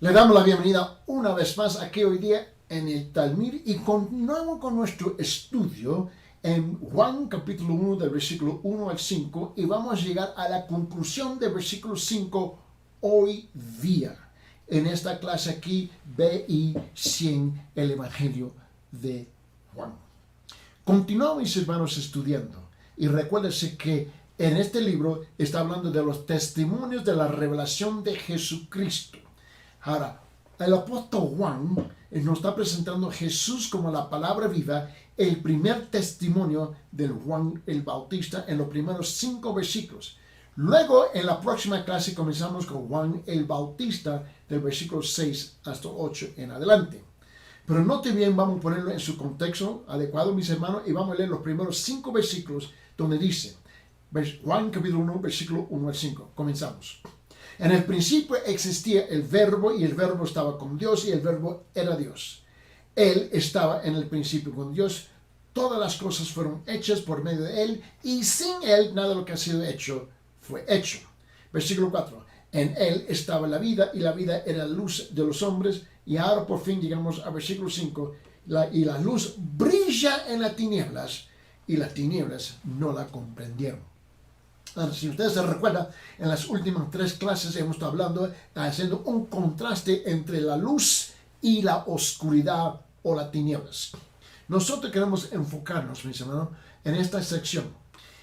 Le damos la bienvenida una vez más aquí hoy día en el Talmud y continuamos con nuestro estudio en Juan capítulo 1 del versículo 1 al 5 y vamos a llegar a la conclusión del versículo 5 hoy día. En esta clase aquí, BI 100, el Evangelio de Juan. Continuamos, mis hermanos, estudiando y recuérdense que en este libro está hablando de los testimonios de la revelación de Jesucristo. Ahora, el apóstol Juan nos está presentando a Jesús como la palabra viva, el primer testimonio del Juan el Bautista en los primeros 5 versículos. Luego, en la próxima clase, comenzamos con Juan el Bautista, del versículo 6 hasta 8 en adelante. Pero note bien, vamos a ponerlo en su contexto adecuado, mis hermanos, y vamos a leer los primeros 5 versículos donde dice, Juan capítulo 1, versículo 1 al 5. Comenzamos. En el principio existía el verbo y el verbo estaba con Dios y el verbo era Dios. Él estaba en el principio con Dios. Todas las cosas fueron hechas por medio de Él y sin Él nada de lo que ha sido hecho fue hecho. Versículo 4. En Él estaba la vida y la vida era la luz de los hombres. Y ahora por fin llegamos al versículo 5. Y la luz brilla en las tinieblas y las tinieblas no la comprendieron. Ahora, si ustedes se recuerdan, en las últimas 3 clases hemos estado hablando, haciendo un contraste entre la luz y la oscuridad o las tinieblas. Nosotros queremos enfocarnos, mis hermanos, en esta sección.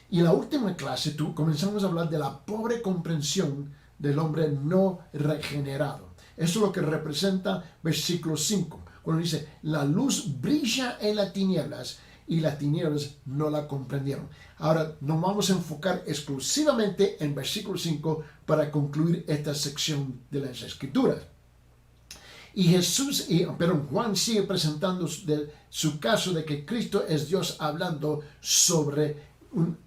Y en la última clase comenzamos a hablar de la pobre comprensión del hombre no regenerado. Eso es lo que representa versículo 5, cuando dice, la luz brilla en las tinieblas y las tinieblas no la comprendieron. Ahora nos vamos a enfocar exclusivamente en versículo 5 para concluir esta sección de las Escrituras. Y Juan sigue presentando su caso de que Cristo es Dios hablando sobre,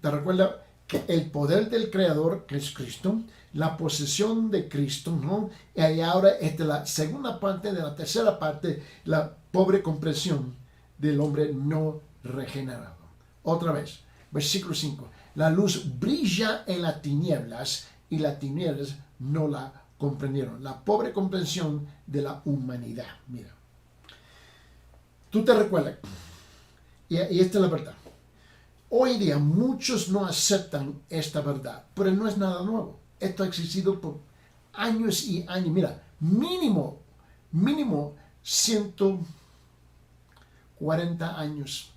¿te recuerdas? Que el poder del Creador, que es Cristo, la posesión de Cristo, ¿no? Y ahora la segunda parte de la tercera parte, la pobre comprensión del hombre no regenerado. Otra vez, versículo 5. La luz brilla en las tinieblas y las tinieblas no la comprendieron. La pobre comprensión de la humanidad. Mira, tú te recuerdas, y esta es la verdad. Hoy día muchos no aceptan esta verdad, pero no es nada nuevo. Esto ha existido por años y años. Mira, mínimo 140 años.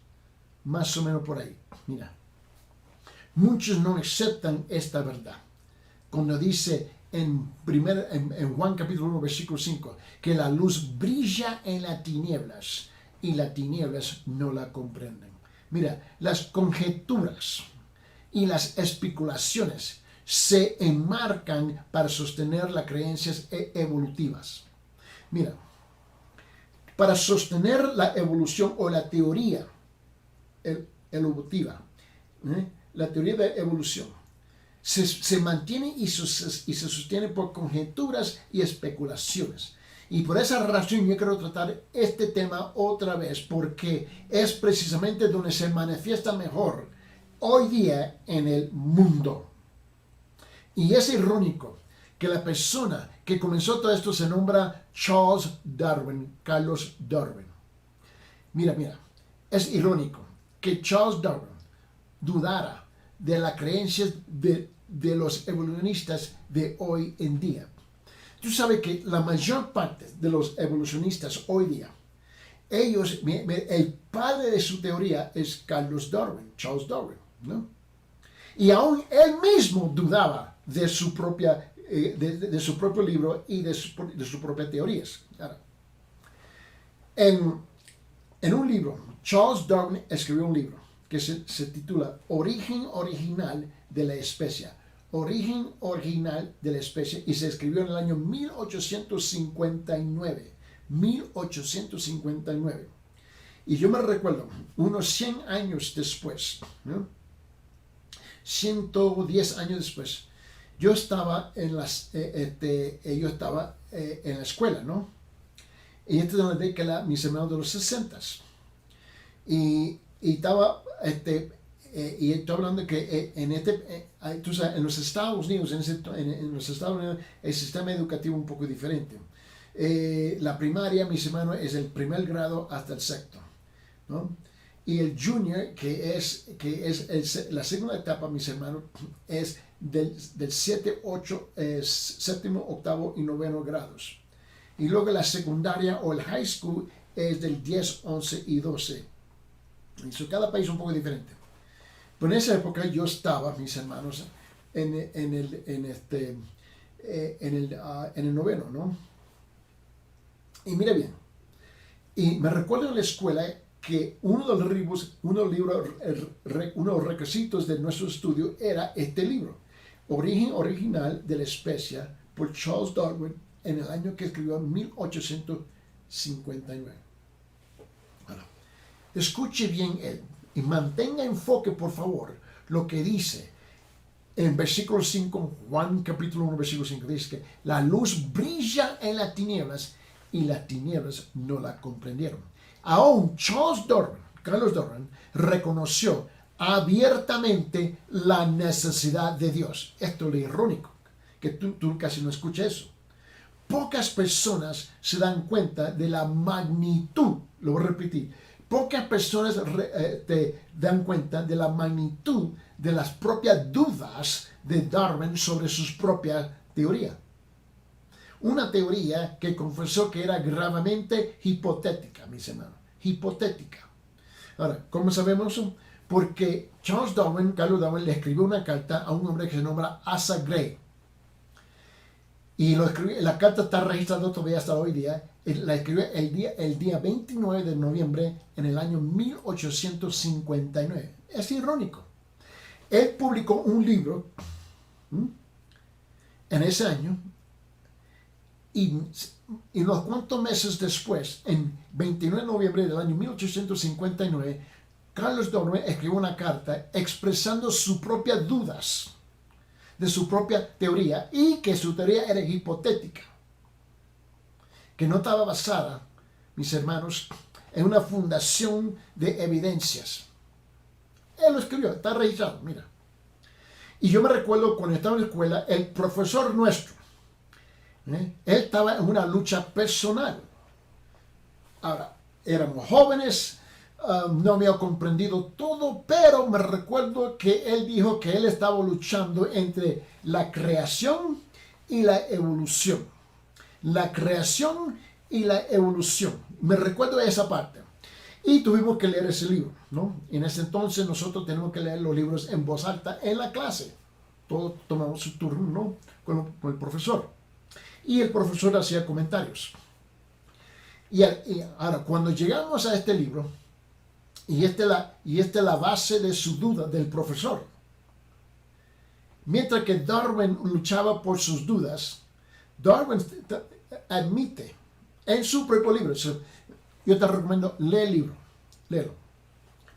Más o menos por ahí. Mira, muchos no aceptan esta verdad. Cuando dice en Juan capítulo 1, versículo 5, que la luz brilla en las tinieblas y las tinieblas no la comprenden. Mira, las conjeturas y las especulaciones se enmarcan para sostener las creencias evolutivas. Mira, para sostener la evolución o la teoría evolutiva, la teoría de evolución, se mantiene y se sostiene por conjeturas y especulaciones. Y por esa razón yo quiero tratar este tema otra vez, porque es precisamente donde se manifiesta mejor hoy día en el mundo. Y es irónico que la persona que comenzó todo esto se nombra Charles Darwin, Carlos Darwin. Mira, es irónico que Charles Darwin dudara de las creencias de los evolucionistas de hoy en día. Tú sabes que la mayor parte de los evolucionistas hoy día, el padre de su teoría es Carlos Darwin, Charles Darwin, ¿no? Y aún él mismo dudaba de su propio libro y de sus propias teorías. Ahora, en un libro, Charles Darwin escribió un libro que se titula Origen original de la especie. Origen original de la especie, y se escribió en el año 1859. 1859. Y yo me recuerdo, unos 100 años después, ¿no? 110 años después, yo estaba en en la escuela, ¿no? Y esta es la década, mis hermanos, de los 60. Y estaba, y estoy hablando de que tú sabes, en los Estados Unidos, en los Estados Unidos, el sistema educativo es un poco diferente. La primaria, mis hermanos, es el primer grado hasta el sexto, ¿no? Y el junior, que es la segunda etapa, mis hermanos, es del 7, 8, séptimo, octavo y noveno grados. Y luego la secundaria o el high school es del 10, 11 y 12. Y eso, cada país es un poco diferente. Pero en esa época yo estaba, mis hermanos, en el noveno, ¿no? Y mira bien, y me recuerdo en la escuela que uno de los requisitos de nuestro estudio era este libro, Origen Original de la Especie, por Charles Darwin, en el año que escribió, 1859. Bueno, escuche bien él y mantenga enfoque, por favor, lo que dice en versículo 5, Juan capítulo 1, versículo 5, dice que la luz brilla en las tinieblas y las tinieblas no la comprendieron. Aún Carlos Darwin, reconoció abiertamente la necesidad de Dios. Esto es lo irónico, que tú casi no escuchas eso. Pocas personas se dan cuenta de la magnitud, lo voy a repetir, pocas personas te dan cuenta de la magnitud de las propias dudas de Darwin sobre sus propias teorías. Una teoría que confesó que era gravemente hipotética, mis hermanos, hipotética. Ahora, ¿cómo sabemos eso? Porque Carlos Darwin, le escribió una carta a un hombre que se nombra Asa Gray. Y la carta está registrada todavía hasta hoy día. La escribió el día 29 de noviembre en el año 1859. Es irónico. Él publicó un libro en ese año y unos cuantos meses después, en 29 de noviembre del año 1859, Carlos Darwin escribió una carta expresando sus propias dudas de su propia teoría y que su teoría era hipotética, que no estaba basada, mis hermanos, en una fundación de evidencias. Él lo escribió, está registrado, mira. Y yo me recuerdo cuando estaba en la escuela, el profesor nuestro, él estaba en una lucha personal. Ahora, éramos jóvenes, no había comprendido todo, pero me recuerdo que él dijo que él estaba luchando entre la creación y la evolución. La creación y la evolución. Me recuerdo esa parte. Y tuvimos que leer ese libro, ¿no? En ese entonces nosotros tenemos que leer los libros en voz alta en la clase. Todos tomamos su turno, ¿no? Con el profesor. Y el profesor hacía comentarios. Y ahora, cuando llegamos a este libro, y esta es la base de su duda del profesor. Mientras que Darwin luchaba por sus dudas, Darwin admite en su propio libro. Yo te recomiendo, lee el libro, léelo.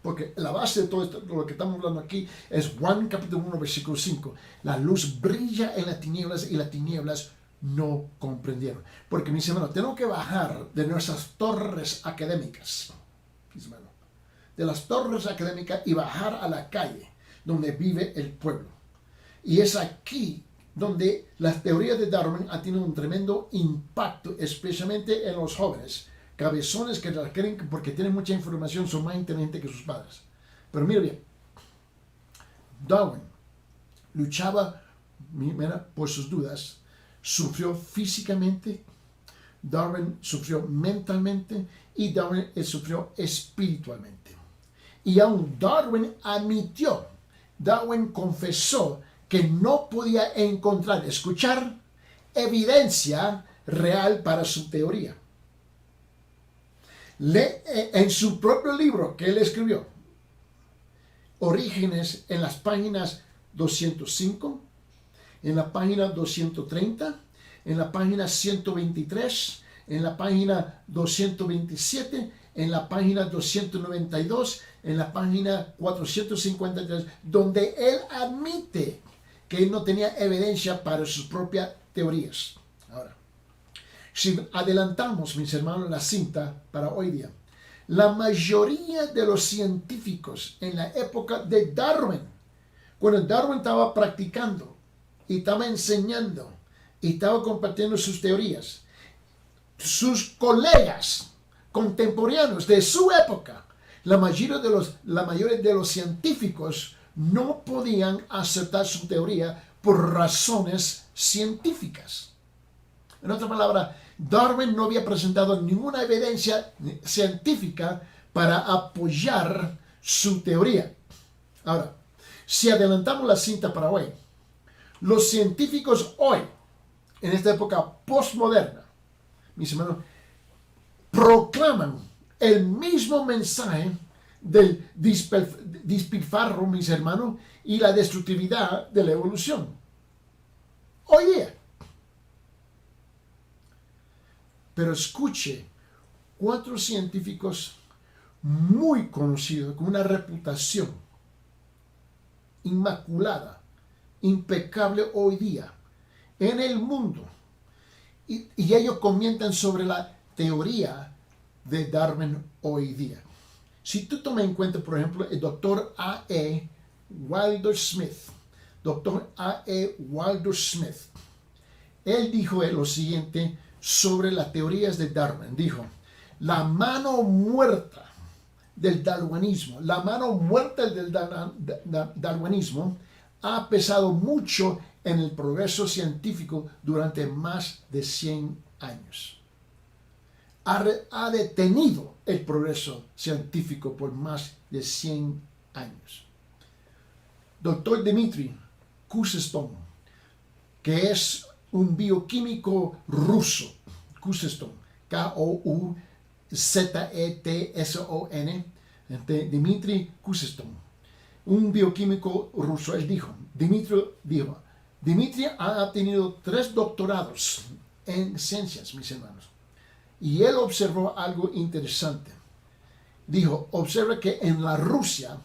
Porque la base de todo esto, de lo que estamos hablando aquí, es Juan capítulo 1, versículo 5. La luz brilla en las tinieblas y las tinieblas no comprendieron. Porque, mis hermanos, tenemos que bajar de nuestras torres académicas, mis hermanos, de las torres académicas y bajar a la calle donde vive el pueblo. Y es aquí donde las teorías de Darwin han tenido un tremendo impacto, especialmente en los jóvenes, cabezones que las creen porque tienen mucha información, son más inteligentes que sus padres. Pero mira bien, Darwin luchaba por sus dudas, sufrió físicamente, Darwin sufrió mentalmente y Darwin sufrió espiritualmente. Y aún Darwin admitió, Darwin confesó que no podía escuchar evidencia real para su teoría. En su propio libro que él escribió, Orígenes, en las páginas 205, en la página 230, en la página 123, en la página 227, en la página 292, en la página 453, donde él admite que él no tenía evidencia para sus propias teorías. Ahora, si adelantamos, mis hermanos, la cinta para hoy día, la mayoría de los científicos en la época de Darwin, cuando Darwin estaba practicando y estaba enseñando y estaba compartiendo sus teorías, sus colegas contemporáneos de su época, la mayoría de los científicos no podían aceptar su teoría por razones científicas. En otra palabra, Darwin no había presentado ninguna evidencia científica para apoyar su teoría. Ahora, si adelantamos la cinta para hoy, los científicos hoy, en esta época postmoderna, mis hermanos, proclaman el mismo mensaje del despilfarro, mis hermanos, y la destructividad de la evolución. Hoy día. Pero escuche, 4 científicos muy conocidos, con una reputación inmaculada, impecable hoy día en el mundo. Y ellos comentan sobre la teoría de Darwin hoy día. Si tú tomas en cuenta, por ejemplo, el doctor A.E. Wilder Smith, él dijo lo siguiente sobre las teorías de Darwin. Dijo, la mano muerta del darwinismo, darwinismo ha pesado mucho en el progreso científico durante más de 100 años. Ha detenido el progreso científico por más de 100 años. Doctor Dmitry Kuseston, que es un bioquímico ruso, Kuseston, K-O-U-Z-E-T-S-O-N, Dmitry Kuseston, un bioquímico ruso. Él dijo, Dmitry ha obtenido 3 doctorados en ciencias, mis hermanos. Y él observó algo interesante. Dijo, observa que en la Rusia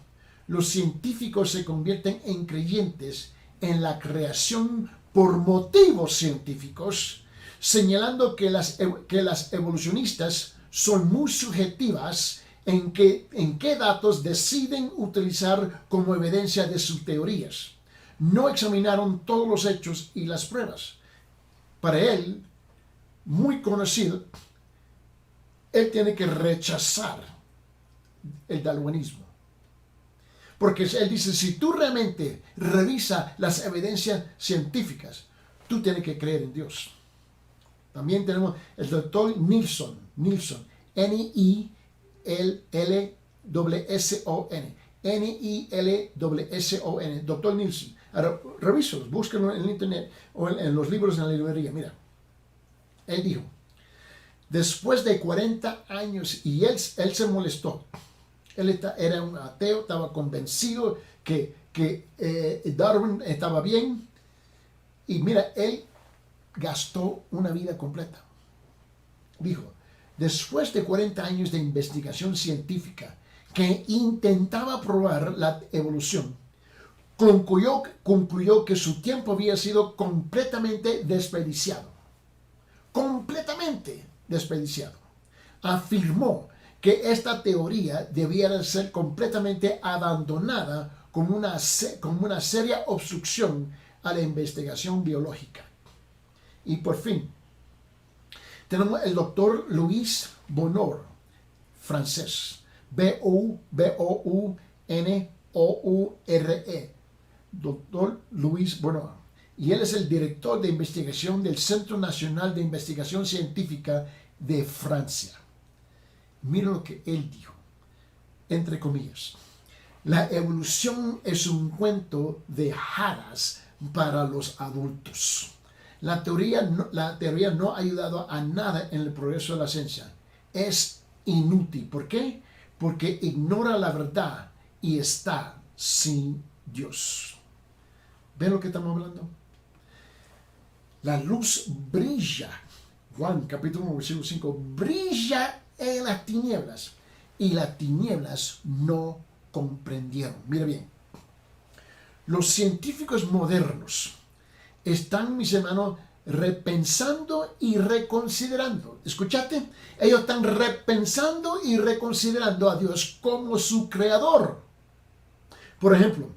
los científicos se convierten en creyentes en la creación por motivos científicos, señalando que las evolucionistas son muy subjetivas en qué datos deciden utilizar como evidencia de sus teorías. No examinaron todos los hechos y las pruebas. Para él, muy conocido, él tiene que rechazar el darwinismo. Porque él dice, si tú realmente revisas las evidencias científicas, tú tienes que creer en Dios. También tenemos el doctor Nilsson, Nilsson, doctor Nilsson. Ahora, revísalos, búsquenlo en el internet o en los libros en la librería. Mira, él dijo, después de 40 años, y él se molestó. Él era un ateo, estaba convencido que Darwin estaba bien. Y mira, él gastó una vida completa. Dijo, después de 40 años de investigación científica que intentaba probar la evolución, concluyó que su tiempo había sido completamente desperdiciado. Completamente desperdiciado. Afirmó que esta teoría debiera ser completamente abandonada como una seria obstrucción a la investigación biológica. Y por fin, tenemos el doctor Louis Bonheur, francés, B-O-U-N-O-U-R-E, doctor Louis Bonheur. Y él es el director de investigación del Centro Nacional de Investigación Científica de Francia. Mira lo que él dijo, entre comillas. La evolución es un cuento de hadas para los adultos. La teoría no ha ayudado a nada en el progreso de la ciencia. Es inútil. ¿Por qué? Porque ignora la verdad y está sin Dios. ¿Ven lo que estamos hablando? La luz brilla Juan capítulo 1, versículo 5, brilla en las tinieblas y las tinieblas no comprendieron. Mira bien, los científicos modernos están, mis hermanos, repensando y reconsiderando. ¿Escuchaste? Ellos están repensando y reconsiderando a Dios como su creador. Por ejemplo,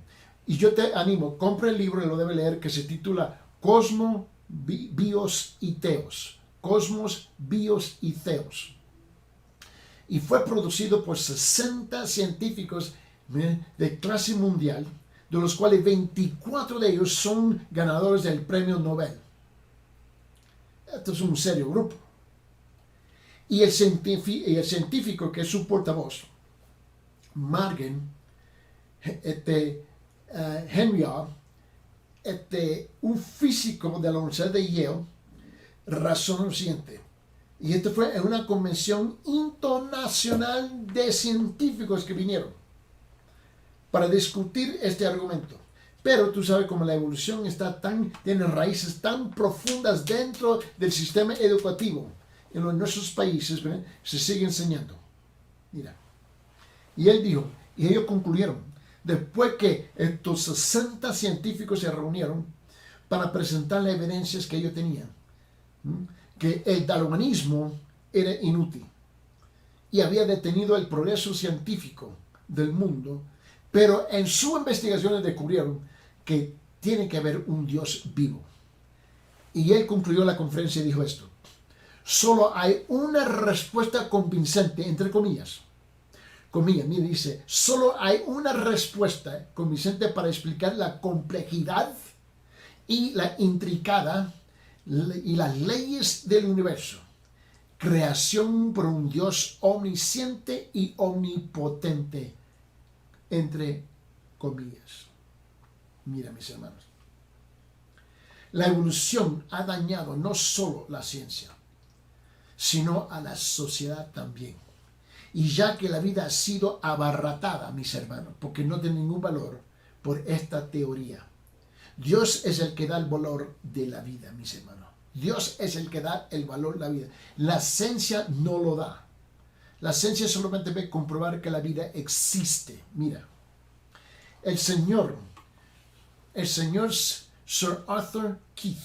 y yo te animo, compre el libro y lo debe leer, que se titula Cosmos, Bios y Theos. Cosmos, Bios y Theos. Y fue producido por 60 científicos de clase mundial, de los cuales 24 de ellos son ganadores del premio Nobel. Esto es un serio grupo. Y el científico que es su portavoz, Margen, Henry R., un físico de la Universidad de Yale, razonó lo siguiente. Y esto fue en una convención internacional de científicos que vinieron para discutir este argumento. Pero tú sabes cómo la evolución tiene raíces tan profundas dentro del sistema educativo. En nuestros países se sigue enseñando. Mira. Y él dijo, y ellos concluyeron, después que estos 60 científicos se reunieron para presentar las evidencias que ellos tenían, que el darwinismo era inútil y había detenido el progreso científico del mundo, pero en sus investigaciones descubrieron que tiene que haber un Dios vivo. Y él concluyó la conferencia y dijo esto: solo hay una respuesta convincente, entre comillas. Mire, dice, solo hay una respuesta convincente para explicar la complejidad y la intricada y las leyes del universo. Creación por un Dios omnisciente y omnipotente, entre comillas. Mira, mis hermanos, la evolución ha dañado no solo la ciencia, sino a la sociedad también. Y ya que la vida ha sido abarrotada, mis hermanos, porque no tiene ningún valor por esta teoría. Dios es el que da el valor de la vida, mis hermanos. Dios es el que da el valor de la vida. La ciencia no lo da. La ciencia solamente ve comprobar que la vida existe. Mira, el señor Sir Arthur Keith,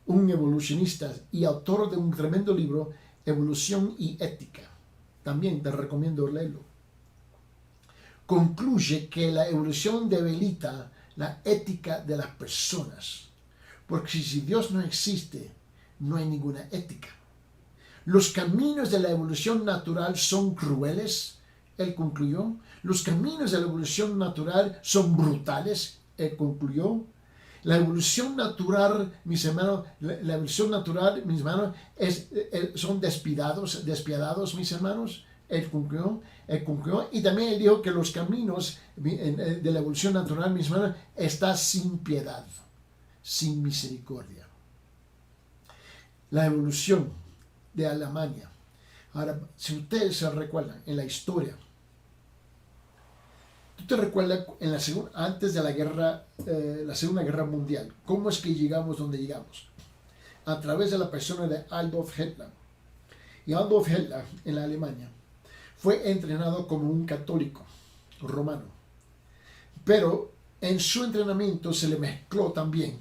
un evolucionista y autor de un tremendo libro, Evolución y Ética, también te recomiendo leerlo, concluye que la evolución debilita la ética de las personas, porque si Dios no existe, no hay ninguna ética. Los caminos de la evolución natural son crueles, él concluyó. Los caminos de la evolución natural son brutales, él concluyó. La evolución natural, mis hermanos, son despiadados, mis hermanos. Él concluyó. Y también él dijo que los caminos de la evolución natural, mis hermanos, está sin piedad, sin misericordia. La evolución de Alemania. Ahora, si ustedes se recuerdan en la historia, ¿tú te recuerdas antes de la Segunda Guerra Mundial, cómo es que llegamos donde llegamos? A través de la persona de Adolf Hitler. Y Adolf Hitler, en la Alemania, fue entrenado como un católico romano. Pero en su entrenamiento se le mezcló también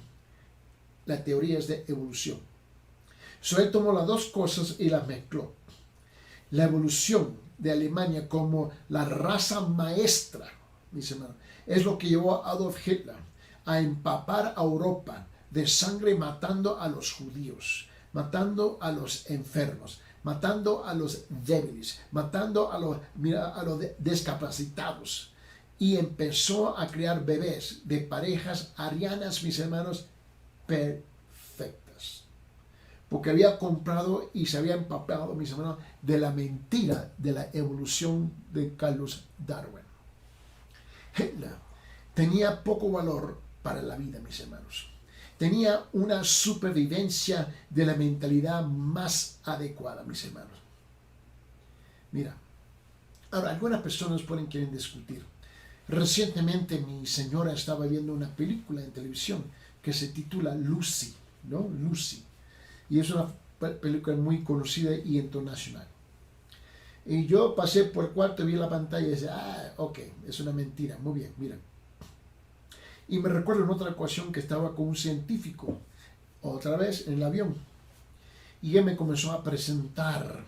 las teorías de evolución. Él tomó las dos cosas y las mezcló. La evolución de Alemania como la raza maestra, mis hermanos, es lo que llevó a Adolf Hitler a empapar a Europa de sangre, matando a los judíos, matando a los enfermos, matando a los débiles, matando a los discapacitados. Y empezó a crear bebés de parejas arianas, mis hermanos, perfectas. Porque había comprado y se había empapado, mis hermanos, de la mentira de la evolución de Carlos Darwin. Hitler tenía poco valor para la vida, mis hermanos. Tenía una supervivencia de la mentalidad más adecuada, mis hermanos. Mira, ahora algunas personas pueden querer discutir. Recientemente mi señora estaba viendo una película en televisión que se titula Lucy, ¿no? Lucy. Y es una película muy conocida y internacional. Y yo pasé por el cuarto, vi la pantalla y decía, ok, es una mentira, muy bien, miren. Y me recuerdo en otra ocasión que estaba con un científico, otra vez en el avión, y él me comenzó a presentar,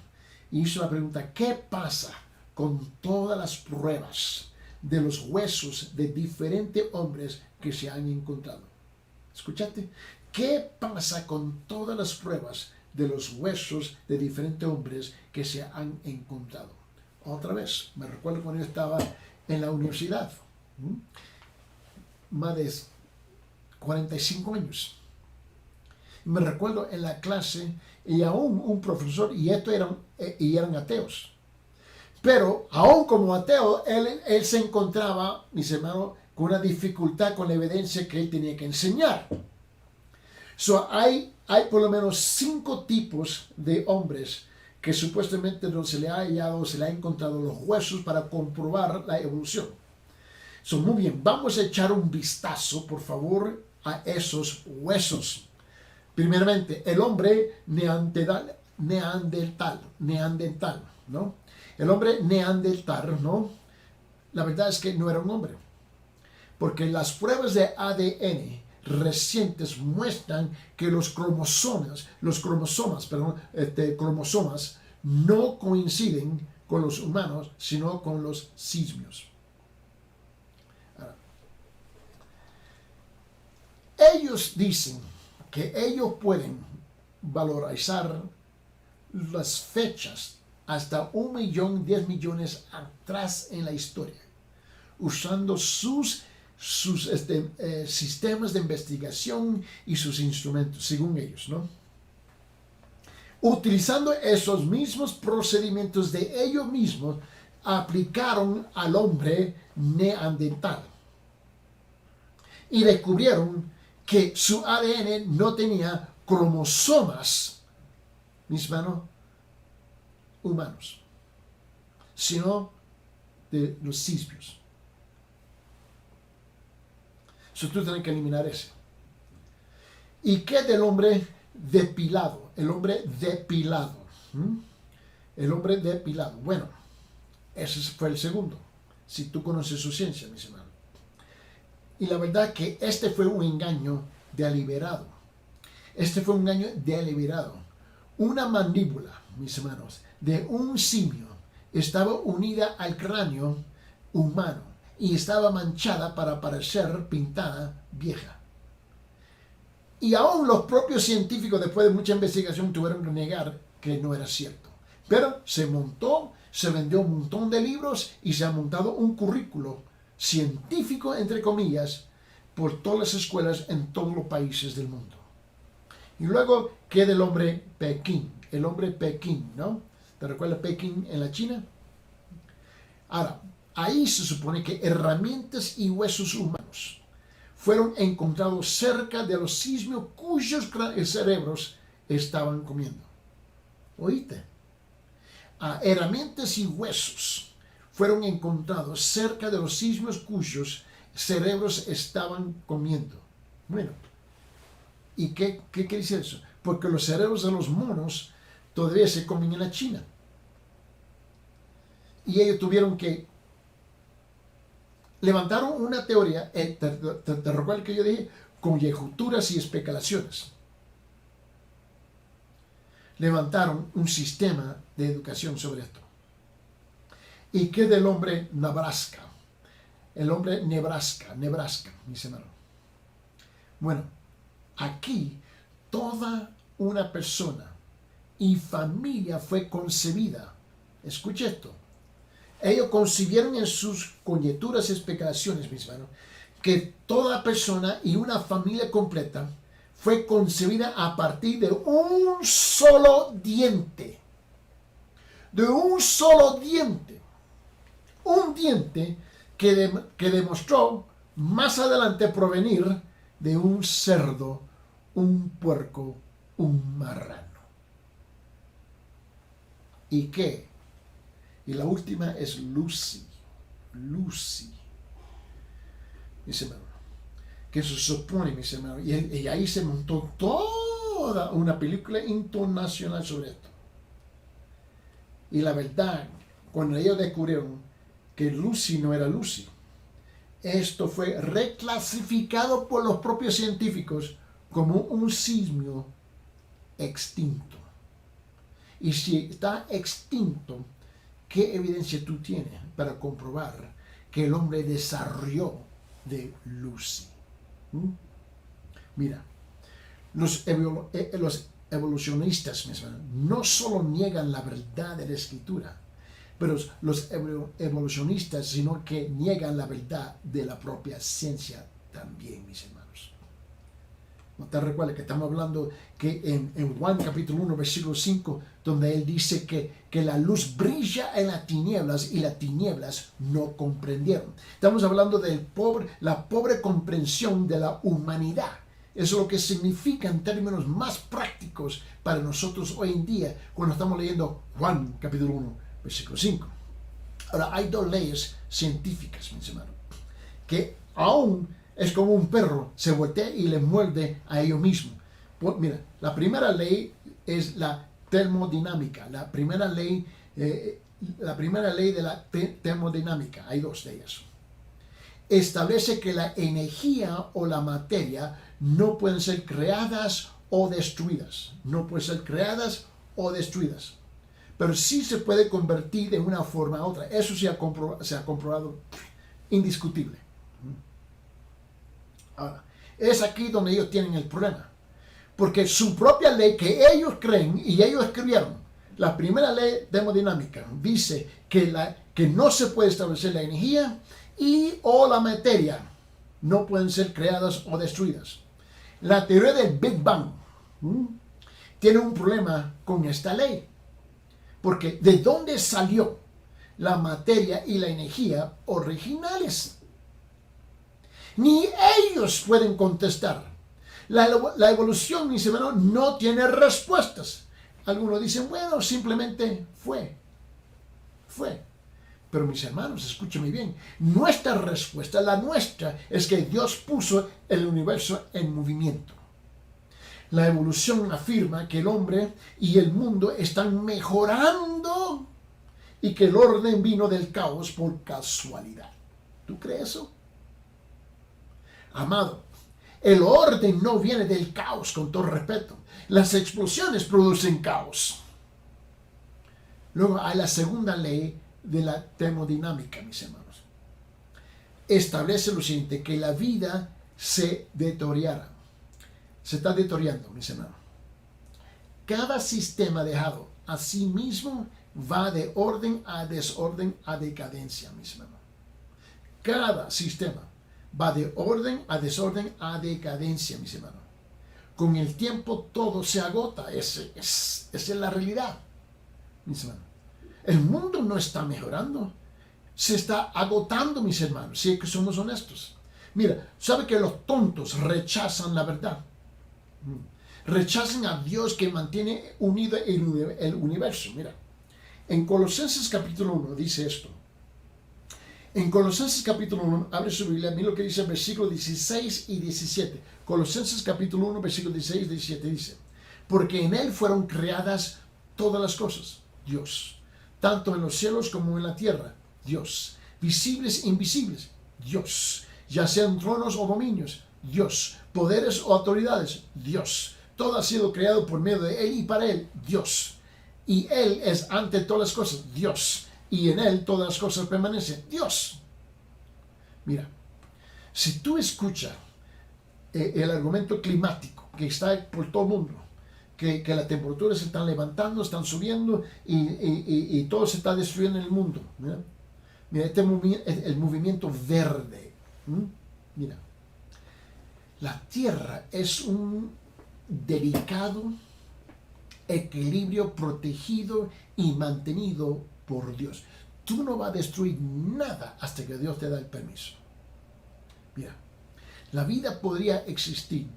y hizo la pregunta, ¿qué pasa con todas las pruebas de los huesos de diferentes hombres que se han encontrado? ¿Escuchaste? ¿Qué pasa con todas las pruebas de los huesos de diferentes hombres que se han encontrado? Otra vez, me recuerdo cuando yo estaba en la universidad, más de 45 años. Me recuerdo en la clase, y aún un profesor, y eran ateos. Pero aún como ateo, él se encontraba, mis hermanos, con una dificultad con la evidencia que él tenía que enseñar. Hay por lo menos 5 tipos de hombres que supuestamente no se le ha hallado, se le ha encontrado los huesos para comprobar la evolución. Muy bien, vamos a echar un vistazo, por favor, a esos huesos. Primeramente, el hombre neandertal, ¿no? El hombre neandertal, ¿no? La verdad es que no era un hombre, porque las pruebas de ADN recientes muestran que los cromosomas no coinciden con los humanos, sino con los simios. Ellos dicen que ellos pueden valorizar las fechas hasta 1 millón, 10 millones atrás en la historia, usando sus sistemas de investigación y sus instrumentos, según ellos, ¿no? Utilizando esos mismos procedimientos de ellos mismos, aplicaron al hombre neandertal y descubrieron que su ADN no tenía cromosomas, mis hermanos, humanos, sino de los simios. Tú tienes que eliminar ese. ¿Y qué del hombre depilado? El hombre depilado. El hombre depilado. Bueno, ese fue el segundo. Si tú conoces su ciencia, mis hermanos. Y la verdad que este fue un engaño deliberado. Una mandíbula, mis hermanos, de un simio estaba unida al cráneo humano y estaba manchada para parecer pintada vieja. Y aún los propios científicos, después de mucha investigación, tuvieron que negar que no era cierto. Pero se vendió un montón de libros y se ha montado un currículo científico, entre comillas, por todas las escuelas en todos los países del mundo. Y luego queda el hombre Pekín, ¿no? ¿Te recuerdas Pekín en la China? Ahora, ahí se supone que herramientas y huesos humanos fueron encontrados cerca de los simios cuyos cerebros estaban comiendo. ¿Oíste? Herramientas y huesos fueron encontrados cerca de los simios cuyos cerebros estaban comiendo. Bueno, ¿y qué quiere decir eso? Porque los cerebros de los monos todavía se comen en la China. Y ellos tuvieron que levantaron una teoría, te recuerdo que yo dije, conjeturas y especulaciones. Levantaron un sistema de educación sobre esto. ¿Y qué del hombre Nebraska? El hombre Nebraska, mis hermanos. Bueno, aquí toda una persona y familia fue concebida. Escuche esto. Ellos concibieron en sus conjeturas y especulaciones, mis hermanos, que toda persona y una familia completa fue concebida a partir de un solo diente. De un solo diente. Un diente que demostró más adelante provenir de un cerdo, un puerco, un marrano. ¿Y qué? Y la última es Lucy, mis hermanos. Que se supone, mis hermanos, y ahí se montó todo toda una película internacional sobre esto. Y la verdad, cuando ellos descubrieron que Lucy no era Lucy, esto fue reclasificado por los propios científicos como un simio extinto. Y si está extinto, ¿qué evidencia tú tienes para comprobar que el hombre desarrolló de Lucy? Mira, los evolucionistas mismos no solo niegan la verdad de la escritura, pero los evolucionistas, sino que niegan la verdad de la propia ciencia también, mis hermanos. ¿No te recuerdas que estamos hablando que en Juan capítulo 1, versículo 5, donde él dice que la luz brilla en las tinieblas y las tinieblas no comprendieron? Estamos hablando de la pobre comprensión de la humanidad. Eso es lo que significa en términos más prácticos para nosotros hoy en día cuando estamos leyendo Juan capítulo 1, versículo 5. Ahora, hay dos leyes científicas, mis hermanos, que aún es como un perro se voltea y le muerde a ellos mismos. Pues, mira, la primera ley es la termodinámica. La primera ley de la termodinámica, hay dos de ellas. Establece que la energía o la materia no pueden ser creadas o destruidas. No pueden ser creadas o destruidas. Pero sí se puede convertir de una forma a otra. Eso se ha comprobado indiscutible. Ahora, es aquí donde ellos tienen el problema. Porque su propia ley que ellos creen y ellos escribieron, la primera ley termodinámica, dice que no se puede establecer la energía o la materia no pueden ser creadas o destruidas. La teoría del Big Bang tiene un problema con esta ley. Porque ¿de dónde salió la materia y la energía originales? Ni ellos pueden contestar. La evolución, mis hermanos, no tiene respuestas. Algunos dicen, bueno, simplemente fue. Pero mis hermanos, escúchame bien, nuestra respuesta, la nuestra, es que Dios puso el universo en movimiento. La evolución afirma que el hombre y el mundo están mejorando y que el orden vino del caos por casualidad. ¿Tú crees eso? Amado, el orden no viene del caos, con todo respeto. Las explosiones producen caos. Luego hay la segunda ley de la termodinámica, mis hermanos. Establece lo siguiente, que la vida se deteriora. Se está deteriorando, mis hermanos. Cada sistema dejado a sí mismo va de orden a desorden a decadencia, mis hermanos. Cada sistema va de orden a desorden a decadencia, mis hermanos. Con el tiempo todo se agota. Esa es la realidad, mis hermanos. El mundo no está mejorando. Se está agotando, mis hermanos, si es que somos honestos. Mira, ¿sabe que los tontos rechazan la verdad? Rechazan a Dios que mantiene unido el universo. Mira, en Colosenses capítulo 1 dice esto. En Colosenses capítulo 1, abre su Biblia, mira lo que dice el versículo 16 y 17. Colosenses capítulo 1, versículo 16 y 17 dice, porque en Él fueron creadas todas las cosas, Dios, tanto en los cielos como en la tierra, Dios, visibles e invisibles, Dios, ya sean tronos o dominios, Dios, poderes o autoridades, Dios, todo ha sido creado por medio de Él y para Él, Dios, y Él es ante todas las cosas, Dios, y en Él todas las cosas permanecen. Dios. Mira, si tú escuchas el argumento climático que está por todo el mundo, que las temperaturas se están levantando, están subiendo y todo se está destruyendo en el mundo. Mira el movimiento verde. Mira, la Tierra es un delicado equilibrio protegido y mantenido por Dios. Tú no vas a destruir nada hasta que Dios te da el permiso. Mira, la vida podría existir,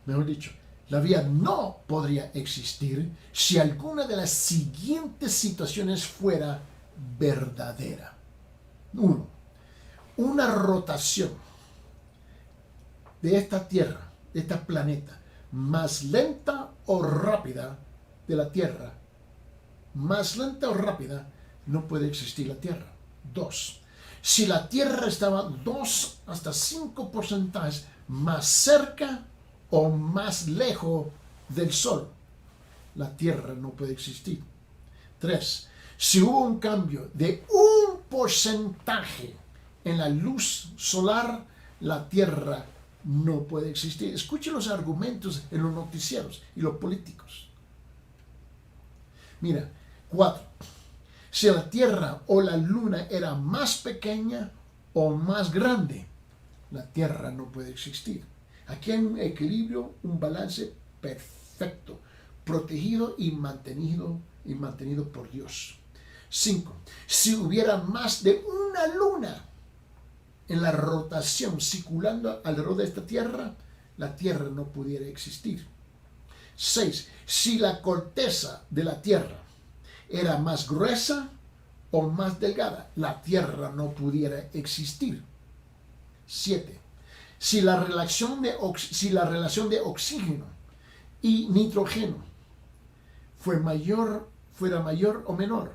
mejor dicho, la vida no podría existir si alguna de las siguientes situaciones fuera verdadera. Uno, una rotación de esta Tierra, de este planeta, más lenta o rápida de la tierra, más lenta o rápida, no puede existir la tierra. 2. Si la tierra estaba 2 hasta 5% más cerca o más lejos del sol, la tierra no puede existir. 3. Si hubo un cambio de un porcentaje en la luz solar, la tierra no puede existir. Escuche los argumentos en los noticieros y los políticos. Mira, 4. Si la tierra o la luna era más pequeña o más grande, la tierra no puede existir. Aquí hay un equilibrio, un balance perfecto, protegido y mantenido por Dios. 5. Si hubiera más de una luna en la rotación circulando alrededor de esta tierra, la tierra no pudiera existir. 6. Si la corteza de la tierra era más gruesa o más delgada, la tierra no pudiera existir. 7. Si la relación de oxígeno y nitrógeno fuera mayor o menor,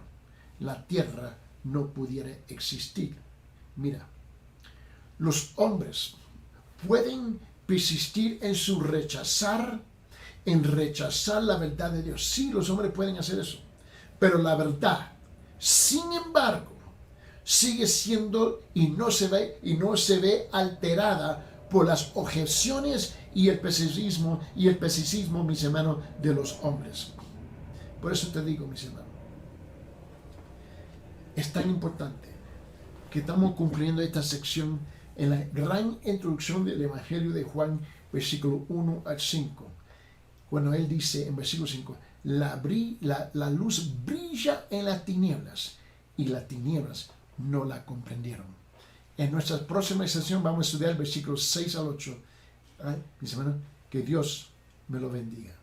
la tierra no pudiera existir. Mira, los hombres pueden persistir en rechazar la verdad de Dios. Sí, los hombres pueden hacer eso. Pero la verdad, sin embargo, sigue siendo y no se ve alterada por las objeciones y el pesimismo, mis hermanos, de los hombres. Por eso te digo, mis hermanos, es tan importante que estamos cumpliendo esta sección en la gran introducción del Evangelio de Juan, versículo 1 al 5, cuando él dice en versículo 5, la luz brilla en las tinieblas y las tinieblas no la comprendieron. En nuestra próxima sesión vamos a estudiar versículos 6 al 8. Mis hermanos, que Dios me lo bendiga.